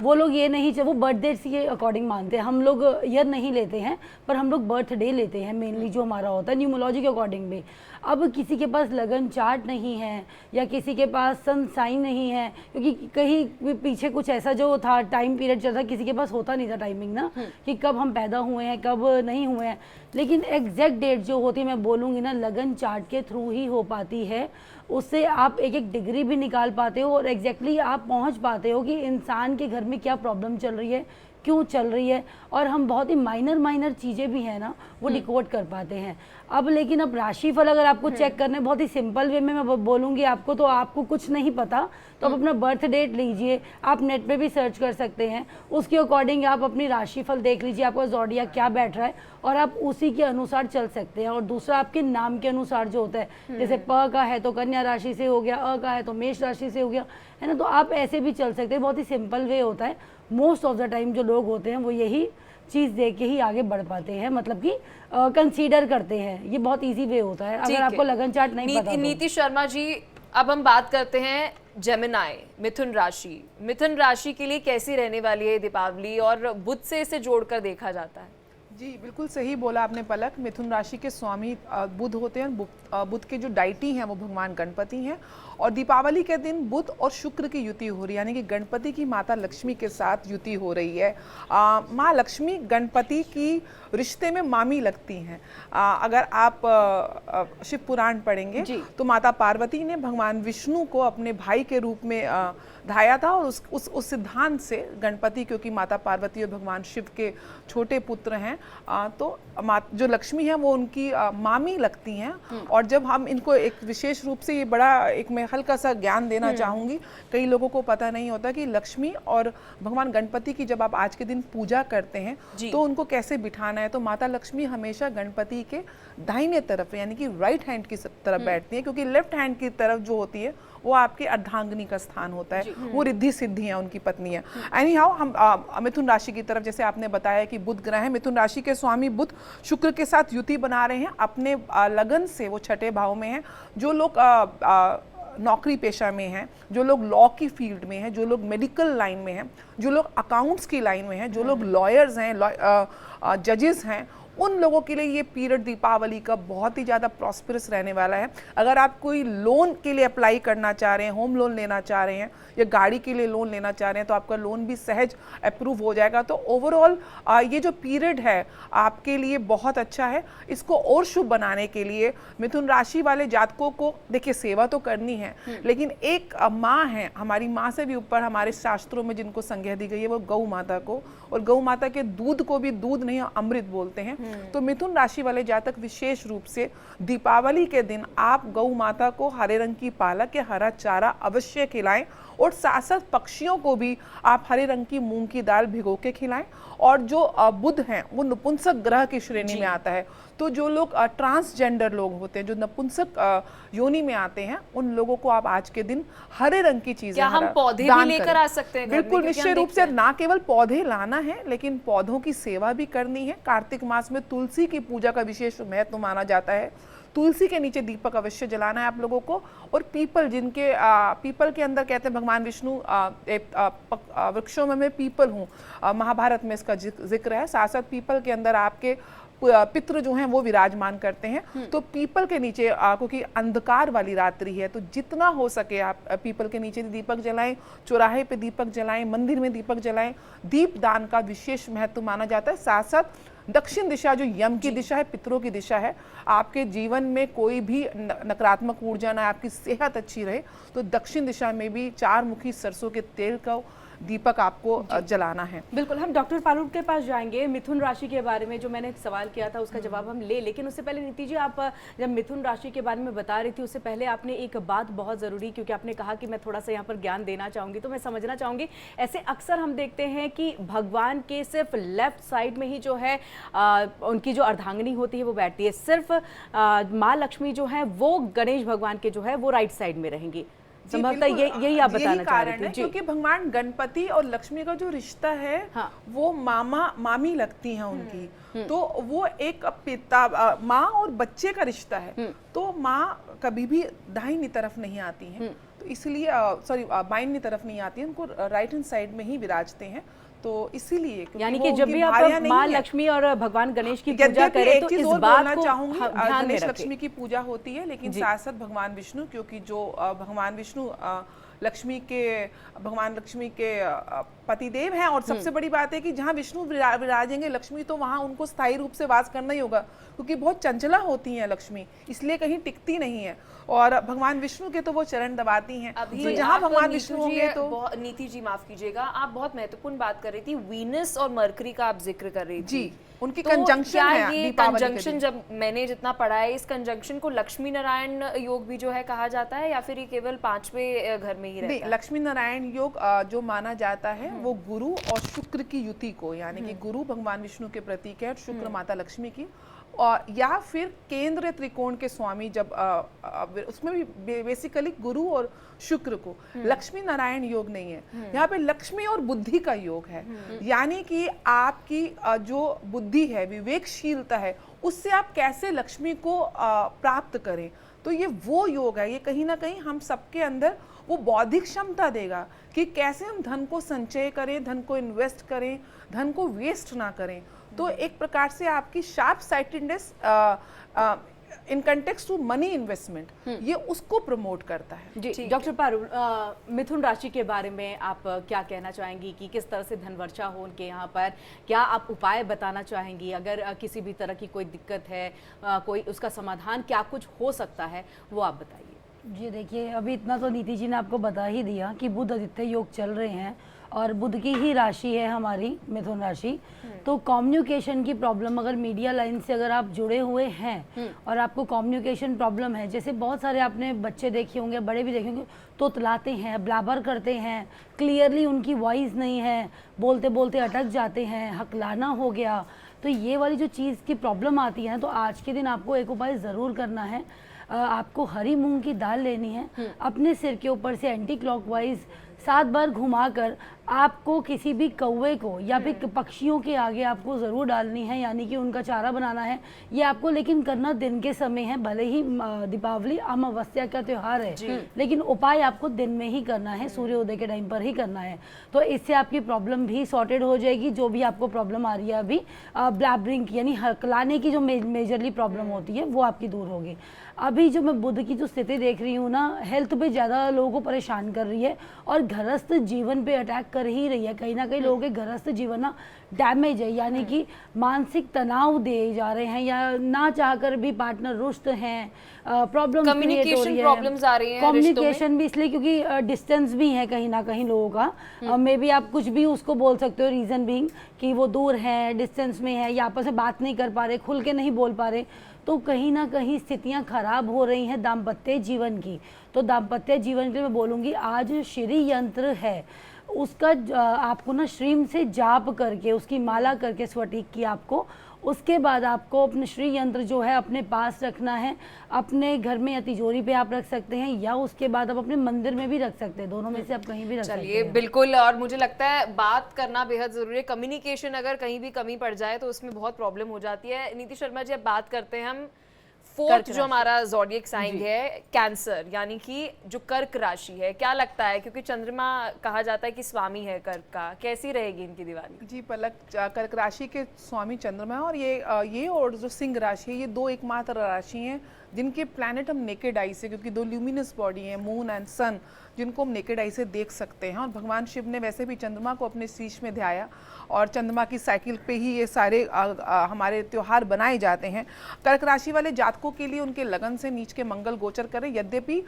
वो लोग ये नहीं, वो बर्थडे के अकॉर्डिंग मानते हैं। हम लोग ईयर नहीं लेते हैं, पर हम लोग बर्थडे लेते हैं मेनली, जो हमारा होता है न्यूमोलॉजी के अकॉर्डिंग भी। अब किसी के पास लगन चार्ट नहीं है या किसी के पास सन साइन नहीं है, क्योंकि कहीं पीछे कुछ ऐसा जो था टाइम पीरियड चल रहा, किसी के पास होता नहीं था टाइमिंग ना, कि कब हम पैदा हुए हैं कब नहीं हुए हैं। लेकिन एग्जैक्ट डेट जो होती है, मैं बोलूँगी ना, लगन चार्ट के थ्रू ही हो पाती है। उससे आप एक एक डिग्री भी निकाल पाते हो और एग्जैक्टली आप पहुंच पाते हो कि इंसान के घर में क्या प्रॉब्लम चल रही है, क्यों चल रही है। और हम बहुत ही माइनर चीज़ें भी हैं ना, वो डिकोड कर पाते हैं। अब लेकिन अब राशिफल अगर आपको चेक करना है बहुत ही सिंपल वे में मैं बोलूँगी आपको, तो आपको कुछ नहीं पता तो आप अपना बर्थ डेट लीजिए, आप नेट पे भी सर्च कर सकते हैं, उसके अकॉर्डिंग आप अपनी राशिफल देख लीजिए, आपका ज़ोडिएक क्या बैठ रहा है, और आप उसी के अनुसार चल सकते हैं। और दूसरा आपके नाम के अनुसार जो होता है, जैसे प का है तो कन्या राशि से हो गया, अ का है तो मेष राशि से हो गया, है ना, तो आप ऐसे भी चल सकते हैं। बहुत ही सिंपल वे होता है। मोस्ट ऑफ द टाइम जो लोग होते हैं वो यही चीज़ देख के ही आगे बढ़ पाते हैं, मतलब कि कंसीडर करते हैं। ये बहुत इजी वे होता है अगर आपको लगन चार्ट नहीं पता। नीति शर्मा जी, अब हम बात करते हैं जेमिनाई, मिथुन राशि। मिथुन राशि के लिए कैसी रहने वाली है दीपावली, और बुध से इसे जोड़कर देखा जाता है? जी बिल्कुल सही बोला आपने पलक। मिथुन राशि के स्वामी बुध होते हैं। बुध के जो डाइटी हैं वो भगवान गणपति हैं, और दीपावली के दिन बुध और शुक्र की युति हो रही है, यानी कि गणपति की माता लक्ष्मी के साथ युति हो रही है। माँ लक्ष्मी गणपति की रिश्ते में मामी लगती हैं। अगर आप शिव पुराण पढ़ेंगे तो माता पार्वती ने भगवान विष्णु को अपने भाई के रूप में ढाया था, और उस सिद्धांत से गणपति, क्योंकि माता पार्वती और भगवान शिव के छोटे पुत्र हैं, तो जो लक्ष्मी है वो उनकी मामी लगती हैं। और जब हम इनको एक विशेष रूप से, ये बड़ा एक मैं हल्का सा ज्ञान देना चाहूँगी, कई लोगों को पता नहीं होता कि लक्ष्मी और भगवान गणपति की जब आप आज के दिन पूजा करते हैं तो उनको कैसे बिठाना है। तो माता लक्ष्मी हमेशा गणपति के दाहिने तरफ, यानी कि राइट हैंड की तरफ बैठती है, क्योंकि लेफ्ट हैंड की तरफ जो होती है वो आपके अर्धांगिनी का स्थान होता है, वो रिद्धि सिद्धि है, उनकी पत्नी है। एनी हाउ, हम मिथुन राशि की तरफ, जैसे आपने बताया कि बुध ग्रह है, मिथुन राशि के स्वामी बुध शुक्र के साथ युति बना रहे हैं अपने लगन से, वो छठे भाव में हैं। जो लोग नौकरी पेशा में हैं, जो लोग लॉ की फील्ड में हैं, जो लोग मेडिकल लाइन में हैं, जो लोग अकाउंट्स की लाइन में हैं, जो लोग लॉयर्स हैं, जजेस हैं, उन लोगों के लिए ये पीरियड दीपावली का बहुत ही ज़्यादा प्रॉस्परस रहने वाला है। अगर आप कोई लोन के लिए अप्लाई करना चाह रहे हैं, होम लोन लेना चाह रहे हैं या गाड़ी के लिए लोन लेना चाह रहे हैं, तो आपका लोन भी सहज अप्रूव हो जाएगा। तो ओवरऑल ये जो पीरियड है आपके लिए बहुत अच्छा है। इसको और शुभ बनाने के लिए मिथुन राशि वाले जातकों को, देखिए, सेवा तो करनी है, लेकिन एक माँ है, हमारी माँ से भी ऊपर हमारे शास्त्रों में जिनको संज्ञा दी गई है वो गौ माता को, और गौ माता के दूध को भी दूध नहीं अमृत बोलते हैं। तो मिथुन राशि वाले जातक विशेष रूप से दीपावली के दिन आप गौ माता को हरे रंग की पालक या हरा चारा अवश्य खिलाएं, और साथ साथ पक्षियों को भी आप हरे रंग की मूंग की दाल भिगो के खिलाएं। और जो बुध हैं वो नपुंसक ग्रह की श्रेणी में आता है, तो जो लोग ट्रांसजेंडर लोग होते हैं, जो नपुंसक योनि में आते हैं, उन लोगों को आप आज के दिन हरे रंग की चीजें, क्या हम पौधे भी लेकर आ सकते हैं? बिल्कुल, निश्चय रूप से। ना केवल पौधे लाना है, लेकिन पौधों की सेवा भी करनी है। कार्तिक मास में तुलसी की पूजा का विशेष महत्व माना जाता है। तुलसी के नीचे दीपक अवश्य जलाना है आप लोगों को। और पीपल, जिनके पीपल के अंदर कहते हैं भगवान विष्णु वृक्षों में मैं पीपल हूँ, महाभारत में इसका जिक्र है। साथ साथ पीपल के अंदर आपके पितृ जो हैं वो विराजमान करते हैं। तो पीपल के नीचे, क्योंकि अंधकार वाली रात्रि है, तो जितना हो सके आप पीपल के नीचे दीपक जलाएं, चौराहे पे दीपक जलाएं, मंदिर में दीपक जलाएं। दीप दान का विशेष महत्व माना जाता है। साथ साथ दक्षिण दिशा जो यम की दिशा है, पितरों की दिशा है, आपके जीवन में कोई भी नकारात्मक ऊर्जा ना, आपकी सेहत अच्छी रहे, तो दक्षिण दिशा में भी 4 मुखी सरसों के तेल का दीपक आपको जलाना है। बिल्कुल, हम डॉक्टर फारूक के पास जाएंगे। मिथुन राशि के बारे में जो मैंने एक सवाल किया था उसका जवाब हम लेकिन उससे पहले नीति जी, आप जब मिथुन राशि के बारे में बता रही थी उससे पहले आपने एक बात बहुत ज़रूरी, क्योंकि आपने कहा कि मैं थोड़ा सा यहाँ पर ज्ञान देना चाहूँगी, तो मैं समझना चाहूँगी, ऐसे अक्सर हम देखते हैं कि भगवान के सिर्फ लेफ्ट साइड में ही जो है उनकी जो अर्धांगिनी होती है वो बैठती है, सिर्फ माँ लक्ष्मी जो है वो गणेश भगवान के जो है वो राइट साइड में रहेंगी। संभवतः यही आप बताना चाह रहे थे। क्योंकि भगवान गणपति और लक्ष्मी का जो रिश्ता है, हाँ, वो मामी लगती हैं उनकी, तो वो एक पिता माँ और बच्चे का रिश्ता है। तो माँ कभी भी दाहिनी तरफ नहीं आती हैं, तो इसलिए बाईनी तरफ नहीं आती हैं, उनको राइट हैंड साइड में ही विराजते हैं। तो इसीलिए यानी कि जब भी आप माँ लक्ष्मी और भगवान गणेश की पूजा करें तो इस बात को चाहूंगी, ध्यान में गणेश रखें। लक्ष्मी की पूजा होती है, लेकिन साथ साथ भगवान विष्णु, क्योंकि जो भगवान विष्णु भगवान लक्ष्मी के पतिदेव हैं। और सबसे बड़ी बात है कि जहाँ विष्णु विराजेंगे लक्ष्मी, तो वहाँ उनको स्थायी रूप से वास करना ही होगा, क्योंकि बहुत चंचला होती हैं लक्ष्मी, इसलिए कहीं टिकती नहीं है। और भगवान विष्णु के तो वो चरण दबाती हैं, तो जहाँ भगवान विष्णु होंगे तो। नीति जी माफ कीजिएगा, आप बहुत महत्वपूर्ण बात कर रही थी, वीनस और मरकरी का आप जिक्र कर रही थी जी, उनकी तो कंजंक्शन क्या है ये दीपावली के कंजंक्शन, दिन। जब मैंने जितना पढ़ा है, इस कंजंक्शन को लक्ष्मी नारायण योग भी जो है कहा जाता है, या फिर ये केवल 5वें घर में ही रहता है? लक्ष्मी नारायण योग जो माना जाता है वो गुरु और शुक्र की युति को, यानी कि गुरु भगवान विष्णु के प्रतीक है और शुक्र माता लक्ष्मी की, और या फिर केंद्र त्रिकोण के स्वामी, जब उसमें भी बेसिकली गुरु और शुक्र को, लक्ष्मी नारायण योग नहीं है। यहाँ पे लक्ष्मी और बुद्धि का योग है, यानी कि आपकी जो बुद्धि है, विवेकशीलता है, उससे आप कैसे लक्ष्मी को प्राप्त करें। तो ये वो योग है, ये कहीं ना कहीं हम सबके अंदर वो बौद्धिक क्षमता देगा कि कैसे हम धन को संचय करें, धन को इन्वेस्ट करें, धन को वेस्ट ना करें। तो एक प्रकार से आपकी sharp sightedness in context to money investment, ये उसको प्रमोट करता है। जी डॉक्टर पारुल, मिथुन राशि के बारे में आप क्या कहना चाहेंगी कि किस तरह से धन वर्षा हो उनके यहाँ पर? क्या आप उपाय बताना चाहेंगी? अगर किसी भी तरह की कोई दिक्कत है, कोई उसका समाधान क्या कुछ हो सकता है, वो आप बताइए। जी देखिए, अभी इतना तो नीति जी ने आपको बता ही दिया कि बुध आदित्य योग चल रहे हैं और बुध की ही राशि है हमारी मिथुन राशि। तो कम्युनिकेशन की प्रॉब्लम, अगर मीडिया लाइन से अगर आप जुड़े हुए हैं और आपको कम्युनिकेशन प्रॉब्लम है, जैसे बहुत सारे आपने बच्चे देखे होंगे, बड़े भी देखे होंगे, तोतलाते हैं, ब्लाबर करते हैं, क्लियरली उनकी वॉइस नहीं है, बोलते बोलते अटक जाते हैं, हकलाना हो गया। तो ये वाली जो चीज़ की प्रॉब्लम आती है, तो आज के दिन आपको एक उपाय ज़रूर करना है। आपको हरी मूंग की दाल लेनी है, अपने सिर के ऊपर से एंटी क्लॉकवाइज 7 बार घुमाकर आपको किसी भी कौवे को या फिर पक्षियों के आगे आपको ज़रूर डालनी है, यानी कि उनका चारा बनाना है। ये आपको लेकिन करना दिन के समय है, भले ही दीपावली अमावस्या का त्यौहार है, लेकिन उपाय आपको दिन में ही करना है, सूर्योदय के टाइम पर ही करना है। तो इससे आपकी प्रॉब्लम भी सॉर्टेड हो जाएगी। जो भी आपको प्रॉब्लम आ रही है अभी, ब्लैबरिंग की यानी हकलाने की जो मेजरली प्रॉब्लम होती है, वो आपकी दूर होगी। अभी जो मैं बुध की जो स्थिति देख रही हूँ ना, हेल्थ पे ज़्यादा लोगों को परेशान कर रही है और गृहस्थ जीवन पे अटैक कर ही रही है। कहीं ना कहीं लोगों के गृहस्थ जीवन ना डैमेज है, यानी कि मानसिक तनाव दे जा रहे हैं, या ना चाहकर भी पार्टनर रुष्ट हैं, प्रॉब्लम कम्युनिकेशन प्रॉब्लम्स आ रही हैं, कम्युनिकेशन भी इसलिए क्योंकि डिस्टेंस भी है कहीं ना कहीं लोगों का। मे बी आप कुछ भी उसको बोल सकते हो, रीज़न बीइंग कि वो दूर है, डिस्टेंस में है, या आपस में बात नहीं कर पा रहे, खुल के नहीं बोल पा रहे। तो कहीं ना कहीं स्थितियां खराब हो रही हैं दाम्पत्य जीवन की। तो दाम्पत्य जीवन के लिए मैं बोलूँगी, आज श्री यंत्र है, उसका आपको ना श्रीम से जाप करके, उसकी माला करके स्वटिक की आपको, उसके बाद आपको अपने श्री यंत्र जो है अपने पास रखना है। अपने घर में या तिजोरी पे आप रख सकते हैं, या उसके बाद आप अपने मंदिर में भी रख सकते हैं, दोनों में से आप कहीं भी रख सकते हैं। चलिए बिल्कुल, और मुझे लगता है बात करना बेहद जरूरी है। कम्युनिकेशन अगर कहीं भी कमी पड़ जाए तो उसमें बहुत प्रॉब्लम हो जाती है। नीति शर्मा जी, अब बात करते हैं हम फोर्थ जो हमारा ज़ोडिएक साइन है, कैंसर, यानी कि जो कर्क राशि है। क्या लगता है, क्योंकि चंद्रमा कहा जाता है कि स्वामी है कर्क का, कैसी रहेगी इनकी दिवाली? जी पलक, कर्क राशि के स्वामी चंद्रमा है, और ये और जो सिंह राशि है, ये दो एकमात्र राशि हैं जिनके प्लैनेट हम नेकेड आई से, क्योंकि दो ल्यूमिनस बॉडी है, मून एंड सन, जिनको हम नेकेड आई से देख सकते हैं। और भगवान शिव ने वैसे भी चंद्रमा को अपने शीश में ध्याया, और चंद्रमा की साइकिल पे ही ये सारे हमारे त्योहार बनाए जाते हैं। कर्क राशि वाले जातकों के लिए उनके लगन से नीच के मंगल गोचर करें, यद्यपि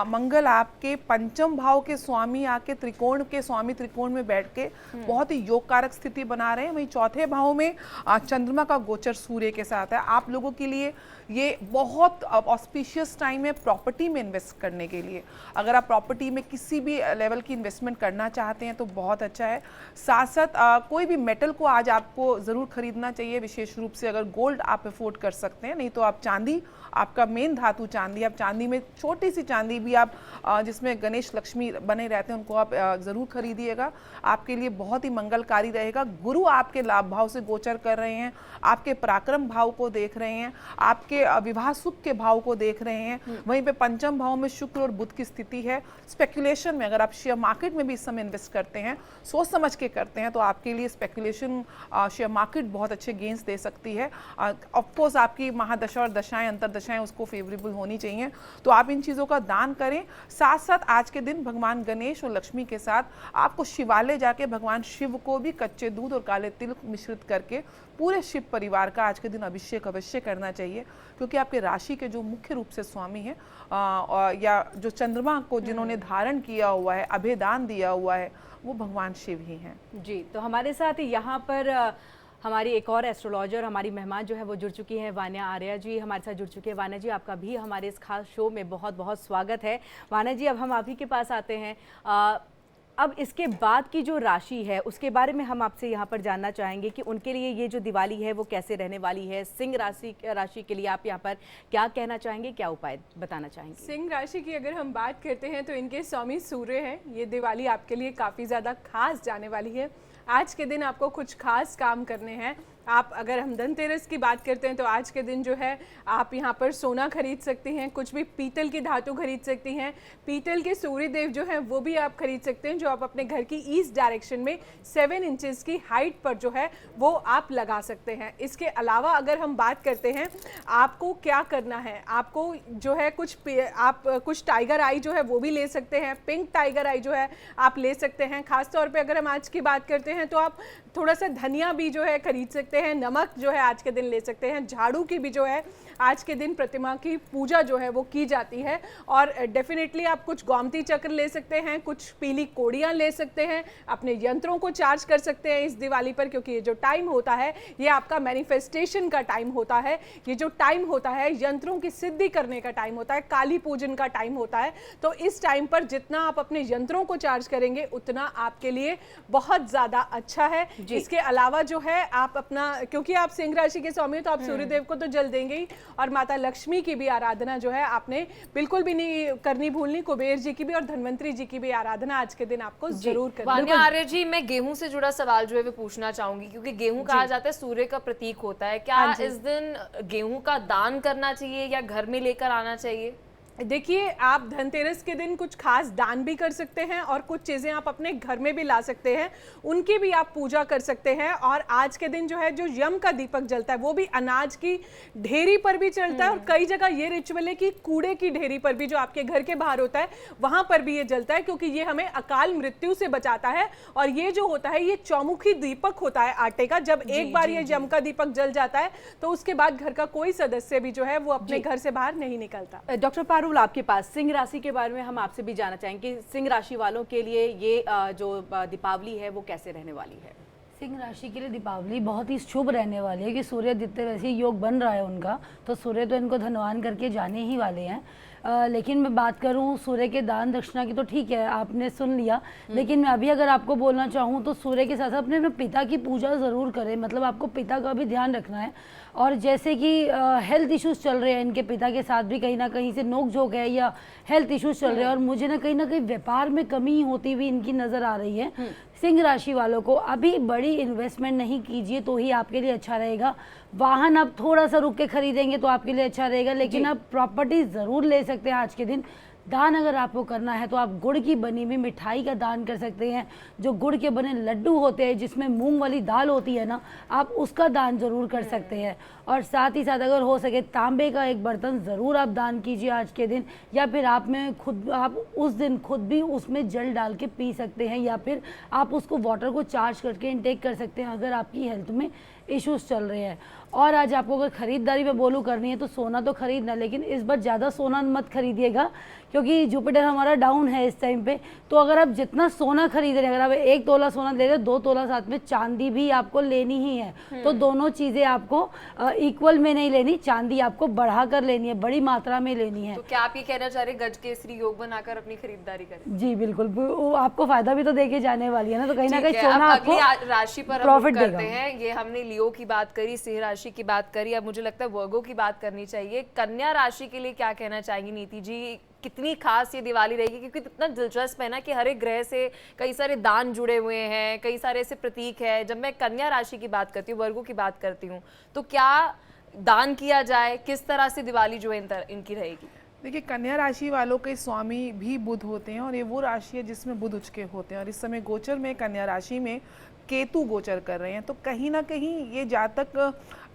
मंगल आपके पंचम भाव के स्वामी आके त्रिकोण के स्वामी त्रिकोण में बैठ के बहुत ही योग कारक स्थिति बना रहे हैं। वहीं चौथे भाव में चंद्रमा का गोचर सूर्य के साथ है। आप लोगों के लिए ये बहुत ऑस्पिशियस टाइम है प्रॉपर्टी में इन्वेस्ट करने के लिए। अगर आप प्रॉपर्टी में किसी भी लेवल की इन्वेस्टमेंट करना चाहते हैं तो बहुत अच्छा है। साथ साथ कोई भी मेटल को आज आपको ज़रूर खरीदना चाहिए, विशेष रूप से अगर गोल्ड आप अफोर्ड कर सकते हैं, नहीं तो आप चांदी, आपका मेन धातु चांदी, आप चांदी में छोटी सी चांदी भी आप जिसमें गणेश लक्ष्मी बने रहते हैं उनको आप ज़रूर खरीदिएगा, आपके लिए बहुत ही मंगलकारी रहेगा। गुरु आपके लाभ भाव से गोचर कर रहे हैं, आपके पराक्रम भाव को देख रहे हैं, आपके विवाह सुख के भाव को देख रहे हैं। वहीं पे पंचम भाव में शुक्र और बुध की स्थिति है। स्पेकुलेशन में अगर आप शेयर मार्केट में भी इस समय इन्वेस्ट करते हैं, सोच समझ के करते हैं, तो आपके लिए स्पेकुलेशन शेयर मार्केट बहुत अच्छे गेन्स दे सकती है। ऑफकोर्स आपकी महादशा और दशाएं अंतरदशाएं उसको फेवरेबल होनी चाहिए, तो आप इन चीज़ों का दान करें। साथ साथ आज के दिन भगवान गणेश और लक्ष्मी के साथ आपको शिवालय जाके भगवान शिव को भी कच्चे दूध और काले तिल मिश्रित करके पूरे शिव परिवार का आज के दिन अभिषेक अवश्य करना चाहिए, क्योंकि आपके राशि के जो मुख्य रूप से स्वामी हैं या जो चंद्रमा को जिन्होंने धारण किया हुआ है, अभेदान दिया हुआ है, वो भगवान शिव ही हैं। जी, तो हमारे साथ यहाँ पर हमारी एक और एस्ट्रोलॉजर, हमारी मेहमान जो है वो जुड़ चुकी है, वान्या आर्या जी हमारे साथ जुड़ चुके हैं। वान्या जी, आपका भी हमारे इस खास शो में बहुत बहुत स्वागत है। वान्या जी, अब हम आप ही के पास आते हैं। अब इसके बाद की जो राशि है उसके बारे में हम आपसे यहाँ पर जानना चाहेंगे कि उनके लिए ये जो दिवाली है वो कैसे रहने वाली है। सिंह राशि के लिए आप यहाँ पर क्या कहना चाहेंगे, क्या उपाय बताना चाहेंगे? सिंह राशि की अगर हम बात करते हैं तो इनके स्वामी सूर्य हैं। ये दिवाली आपके लिए काफ़ी ज़्यादा खास जाने वाली है। आज के दिन आपको कुछ खास काम करने हैं। आप अगर हम धनतेरस की बात करते हैं तो आज के दिन जो है आप यहाँ पर सोना खरीद सकती हैं, कुछ भी पीतल की धातु खरीद सकती हैं। पीतल के सूर्य देव जो हैं वो भी आप खरीद सकते हैं, जो आप अपने घर की ईस्ट डायरेक्शन में 7 इंचेस की हाइट पर जो है वो आप लगा सकते हैं। इसके अलावा अगर हम बात करते हैं आपको क्या करना है, आपको जो है कुछ टाइगर आई जो है वो भी ले सकते हैं, पिंक टाइगर आई जो है आप ले सकते हैं। खासतौर पर अगर हम आज की बात करते हैं तो आप थोड़ा सा धनिया भी जो है खरीद सकते हैं, नमक जो है आज के दिन ले सकते हैं, झाड़ू की भी जो है आज के दिन प्रतिमा की पूजा जो है वो की जाती है। और डेफिनेटली आप कुछ गोमती चक्र ले सकते हैं, कुछ पीली कोड़ियाँ ले सकते हैं, अपने यंत्रों को चार्ज कर सकते हैं इस दिवाली पर, क्योंकि ये जो टाइम होता है ये आपका मैनिफेस्टेशन का टाइम होता है। ये जो टाइम होता है यंत्रों की सिद्धि करने का टाइम होता है, काली पूजन का टाइम होता है। तो इस टाइम पर जितना आप अपने यंत्रों को चार्ज करेंगे उतना आपके लिए बहुत ज़्यादा अच्छा है। इसके अलावा जो है आप अपना, क्योंकि आप सिंह राशि के स्वामी हो तो आप सूर्यदेव को तो जल देंगे ही, और माता लक्ष्मी की भी आराधना जो है आपने बिल्कुल भी नहीं करनी भूलनी। कुबेर जी की भी और धन्वंतरी जी की भी आराधना आज के दिन आपको जरूर करनी। वान्या आर्य जी, मैं गेहूं से जुड़ा सवाल जो है वो पूछना चाहूंगी, क्योंकि गेहूं कहा जाता है सूर्य का प्रतीक होता है। क्या इस दिन गेहूं का दान करना चाहिए या घर में लेकर आना चाहिए? देखिए, आप धनतेरस के दिन कुछ खास दान भी कर सकते हैं और कुछ चीज़ें आप अपने घर में भी ला सकते हैं, उनकी भी आप पूजा कर सकते हैं। और आज के दिन जो है जो यम का दीपक जलता है वो भी अनाज की ढेरी पर भी चलता है, और कई जगह ये रिचुअल है कि कूड़े की ढेरी पर भी जो आपके घर के बाहर होता है वहाँ पर भी ये जलता है, क्योंकि ये हमें अकाल मृत्यु से बचाता है। और ये जो होता है ये चौमुखी दीपक होता है आटे का। जब एक बार ये यम का दीपक जल जाता है तो उसके बाद घर का कोई सदस्य भी जो है वो अपने घर से बाहर नहीं निकलता। डॉक्टर पारुल, आपके पास सिंह राशि के बारे में हम आपसे भी जानना चाहेंगे कि सिंह राशि वालों के लिए ये जो दीपावली है वो कैसे रहने वाली है? सिंह राशि के लिए दीपावली बहुत ही शुभ रहने वाली है कि सूर्यादित्य वैसे ही योग बन रहा है उनका, तो सूर्य तो इनको धनवान करके जाने ही वाले हैं। लेकिन मैं बात करूं सूर्य के दान दक्षिणा की तो ठीक है, आपने सुन लिया, लेकिन मैं अभी अगर आपको बोलना चाहूं तो सूर्य के साथ साथ अपने पिता की पूजा ज़रूर करें। मतलब आपको पिता का भी ध्यान रखना है। और जैसे कि हेल्थ इश्यूज़ चल रहे हैं इनके पिता के साथ भी, कहीं ना कहीं से नोक झोंक है या हेल्थ इश्यूज़ चल रहे हैं, और मुझे ना कहीं व्यापार में कमी होती हुई इनकी नज़र आ रही है। सिंह राशि वालों को अभी बड़ी इन्वेस्टमेंट नहीं कीजिए तो ही आपके लिए अच्छा रहेगा। वाहन आप थोड़ा सा रुक के खरीदेंगे तो आपके लिए अच्छा रहेगा, लेकिन आप प्रॉपर्टी ज़रूर ले सकते हैं आज के दिन। दान अगर आपको करना है तो आप गुड़ की बनी हुई मिठाई का दान कर सकते हैं। जो गुड़ के बने लड्डू होते हैं जिसमें मूंग वाली दाल होती है ना, आप उसका दान ज़रूर कर सकते हैं। और साथ ही साथ अगर हो सके तांबे का एक बर्तन ज़रूर आप दान कीजिए आज के दिन, या फिर आप उस दिन खुद भी उसमें जल डाल के पी सकते हैं, या फिर आप उसको वाटर को चार्ज करके इनटेक कर सकते हैं अगर आपकी हेल्थ में इश्यूज़ चल रहे हैं। और आज आपको अगर ख़रीदारी में बोलूँ करनी है तो सोना तो खरीदना, लेकिन इस बार ज़्यादा सोना मत खरीदिएगा, क्योंकि जुपिटर हमारा डाउन है इस टाइम पे। तो अगर आप जितना सोना खरीद रहे हैं, अगर आप 1 तोला सोना ले रहे हैं, 2 तोला साथ में चांदी भी आपको लेनी ही है। तो दोनों चीज़ें आपको इक्वल में नहीं लेनी, चांदी आपको बढ़ा कर लेनी है, बड़ी मात्रा में लेनी है। तो क्या आप ये कहना चाह रहे हैं गज केसरी योग बनाकर अपनी खरीदारी करें? जी बिल्कुल, वो आपको फायदा भी तो देके जाने वाली है ना, तो कहीं ना ठीक कहीं है, सोना अब आपको अगली राशि पर हम प्रॉफिट लोग देगा। करते हैं। ये हमने लियो की बात करी, सिंह राशि की बात करी, अब मुझे लगता है वर्गो की बात करनी चाहिए। कन्या राशि के लिए क्या कहना चाहेंगी नीति जी? कितनी खास ये दिवाली रहेगी? क्योंकि इतना दिलचस्प है ना कि हर एक ग्रह से कई सारे दान जुड़े हुए हैं, कई सारे ऐसे प्रतीक है। जब मैं कन्या राशि की बात करती हूँ, वर्गो की बात करती हूँ, तो क्या दान किया जाए, किस तरह से दिवाली जो है इनकी रहेगी? देखिए, कन्या राशि वालों के स्वामी भी बुध होते हैं और ये वो राशि है जिसमें बुध उच्च के होते हैं। और इस समय गोचर में कन्या राशि में केतु गोचर कर रहे हैं, तो कहीं ना कहीं ये जातक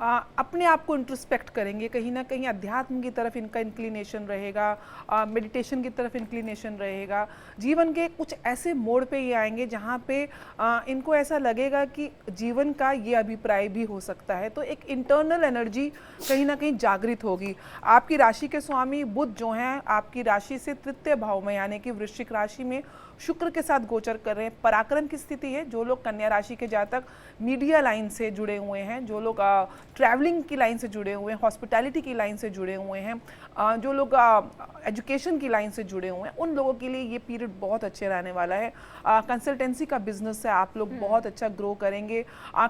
अपने आप को इंट्रोस्पेक्ट करेंगे, कहीं ना कहीं अध्यात्म की तरफ इनका इंक्लिनेशन रहेगा, मेडिटेशन की तरफ इंक्लिनेशन रहेगा। जीवन के कुछ ऐसे मोड़ पे ये आएंगे जहाँ पे इनको ऐसा लगेगा कि जीवन का ये अभिप्राय भी हो सकता है। तो एक इंटरनल एनर्जी कहीं ना कहीं जागृत होगी। आपकी राशि के स्वामी बुध जो हैं आपकी राशि से तृतीय भाव में यानी कि वृश्चिक राशि में शुक्र के साथ गोचर कर रहे हैं। पराक्रम की स्थिति है। जो लोग कन्या राशि के जातक मीडिया लाइन से जुड़े हुए हैं, जो लोग ट्रैवलिंग की लाइन से जुड़े हुए हैं, हॉस्पिटैलिटी की लाइन से जुड़े हुए हैं, जो लोग एजुकेशन की लाइन से जुड़े हुए हैं, उन लोगों के लिए ये पीरियड बहुत अच्छे रहने वाला है। कंसल्टेंसी का बिजनेस है, आप लोग बहुत अच्छा ग्रो करेंगे।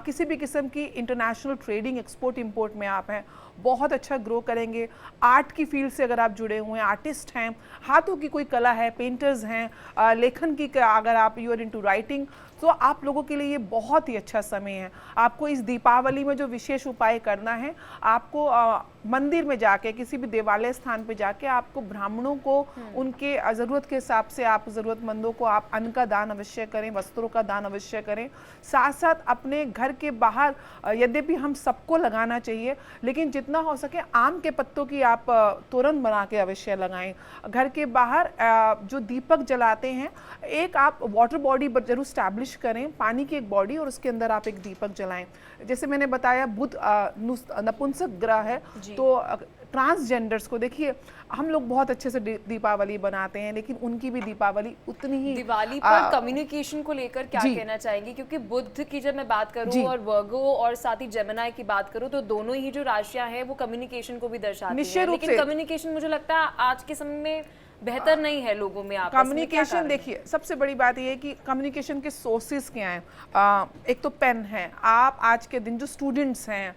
किसी भी किस्म की इंटरनेशनल ट्रेडिंग, एक्सपोर्ट इंपोर्ट में आप हैं, बहुत अच्छा ग्रो करेंगे। आर्ट की फील्ड से अगर आप जुड़े हुए हैं, आर्टिस्ट हैं, हाथों की कोई कला है, पेंटर्स हैं, लेखन की अगर आप यू आर इनटू राइटिंग, तो आप लोगों के लिए ये बहुत ही अच्छा समय है। आपको इस दीपावली में जो विशेष उपाय करना है, आपको मंदिर में जाके, किसी भी देवालय स्थान पे जाके आपको ब्राह्मणों को उनके ज़रूरत के हिसाब से, आप ज़रूरतमंदों को आप अन्न का दान अवश्य करें, वस्त्रों का दान अवश्य करें। साथ साथ अपने घर के बाहर, यद्यपि हम सबको लगाना चाहिए, लेकिन जितना हो सके आम के पत्तों की आप तोरण बना के अवश्य लगाएं। घर के बाहर जो दीपक जलाते हैं, एक आप वाटर बॉडी जरूर स्टैब्लिश करें, पानी की एक बॉडी, और उसके अंदर आप एक दीपक जलाएं। जैसे मैंने बताया, बुध नपुंसक ग्रह है, तो ट्रांसजेंडर्स को देखिए, हम लोग बहुत अच्छे से दीपावली बनाते हैं, लेकिन उनकी भी दीपावली उतनी ही। दिवाली पर कम्युनिकेशन को लेकर क्या कहना चाहेंगी? क्योंकि बुध की जब मैं बात करूं और वर्गो और साथ ही जेमिनी की बात करूं, तो दोनों ही जो राशियां हैं वो कम्युनिकेशन को भी दर्शाती हैं, लेकिन कम्युनिकेशन मुझे लगता है आज के समय में बेहतर नहीं है लोगों में आपस में। कम्युनिकेशन देखिए, सबसे बड़ी बात ये है कि कम्युनिकेशन के सोर्सेज क्या हैं। एक तो पेन है। आप आज के दिन जो स्टूडेंट्स हैं,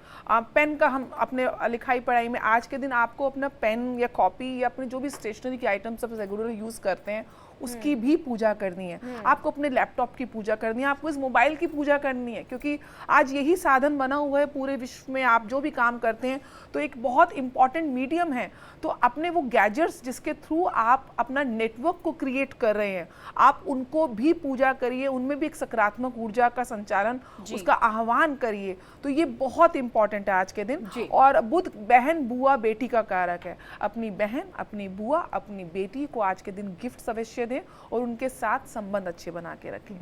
पेन का हम अपने लिखाई पढ़ाई में आज के दिन आपको अपना पेन या कॉपी या अपने जो भी स्टेशनरी के आइटम्स आप रेगुलर यूज़ करते हैं, उसकी भी पूजा करनी है। आपको अपने लैपटॉप की पूजा करनी है, आपको इस मोबाइल की पूजा करनी है, क्योंकि आज यही साधन बना हुआ है पूरे विश्व में। आप जो भी काम करते हैं तो एक बहुत इंपॉर्टेंट मीडियम है। तो अपने वो गैजेट्स जिसके थ्रू आप अपना नेटवर्क को क्रिएट कर रहे हैं, आप उनको भी पूजा करिए, उनमें भी एक सकारात्मक ऊर्जा का संचालन, उसका आह्वान करिए। तो ये बहुत इंपॉर्टेंट है आज के दिन। और बुध बहन, बुआ, बेटी का कारक है। अपनी बहन, अपनी बुआ, अपनी बेटी को आज के दिन गिफ्ट अवश्य दें और उनके साथ संबंध अच्छे बना के रखें।